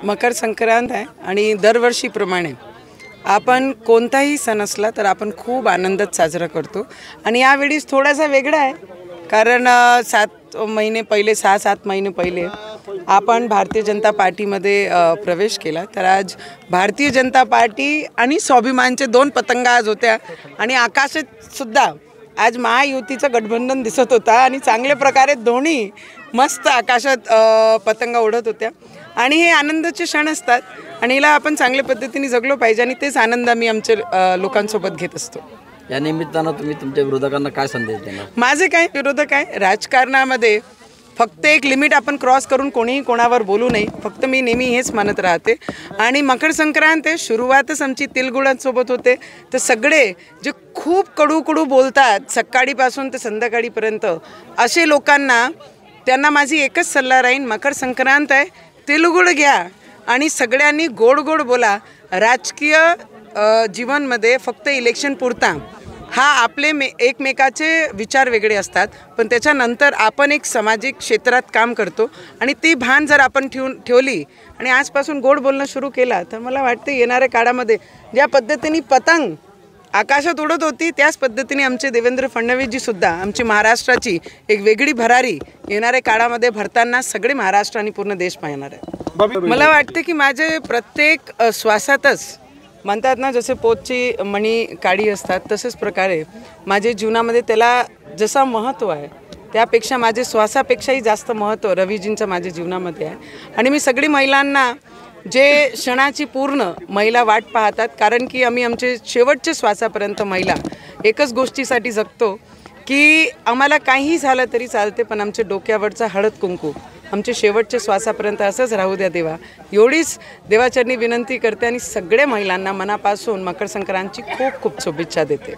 मकर संक्रांत आहे आणि दरवर्षीप्रमाणे आपण कोणताही सण असला तर आपण खूप आनंदात साजरा करतो आणि यावेळी थोडासा वेगळा आहे कारण 6-7 महिने पहिले आपण भारतीय जनता पार्टीमध्ये प्रवेश केला। तर आज भारतीय जनता पार्टी आणि स्वाभिमानचे 2 पतंग आज होत्या आणि आकाशात सुद्धा आज महायुतीचं गठबंधन दिसत होता आणि चांगल्या प्रकारे दोन्ही मस्त आकाशात पतंग उडत होत्या आणि हे आनंदाचे क्षण असतात आणि याला आपण चांगल्या पद्धतीने जगलो पाहिजे आणि तेच आनंद आम्ही आमच्या लोकांसोबत घेत असतो। या निमित्तानं तुम्ही तुमच्या विरोधकांना काय संदेश देणार? माझे काय विरोधक आहे, राजकारणामध्ये फक्त एक लिमिट आपण क्रॉस करून कोणीही कोणावर बोलू नये, फक्त मी नेहमी हेच मानत राहते। आणि मकर संक्रांत आहे, सुरुवातच आमची तिळगुळांसोबत होते, तर सगळे जे खूप कडू बोलतात सकाळीपासून ते संध्याकाळीपर्यंत असे लोकांना त्यांना माझी एकच सल्ला राहील, मकर संक्रांत आहे, तिळगुळ घ्या आणि सगळ्यांनी गोड बोला। राजकीय जीवनमध्ये फक्त इलेक्शन पुरता हा आपले एकमेकाचे विचार वेगळे असतात, पण त्याच्यानंतर आपण एक सामाजिक क्षेत्रात काम करतो आणि ती भान जर आपण ठेवली आणि आजपासून गोड बोलणं सुरू केला तर मला वाटते येणाऱ्या काळामध्ये ज्या पद्धतीने पतंग आकाशात उडत होती त्याच पद्धतीने आमचे देवेंद्र फडणवीसजी सुद्धा आमची महाराष्ट्राची एक वेगळी भरारी येणाऱ्या काळामध्ये भरताना सगळे महाराष्ट्र आणि पूर्ण देश पाहणार आहे। मला वाटते की माझे प्रत्येक श्वासातच म्हणतात ना, जसे पोटची मणी काळी असतात तसेच प्रकारे माझ्या जीवनामध्ये त्याला जसा महत्त्व आहे त्यापेक्षा माझे श्वासापेक्षाही जास्त महत्त्व रवीजींचं माझ्या जीवनामध्ये आहे। आणि मी सगळी महिलांना जे क्षणाची पूर्ण महिला वाट पाहतात, कारण की आम्ही आमचे शेवटच्या श्वासापर्यंत महिला एकच गोष्टीसाठी जगतो की आम्हाला काही झालं तरी चालते, पण आमच्या डोक्यावरचा हळद कुंकू आमच्या शेवटच्या श्वासापर्यंत असंच राहू द्या देवा, एवढीच देवाचरणी विनंती करते आणि सगळ्या महिलांना मनापासून मकर संक्रांतची खूप शुभेच्छा देते।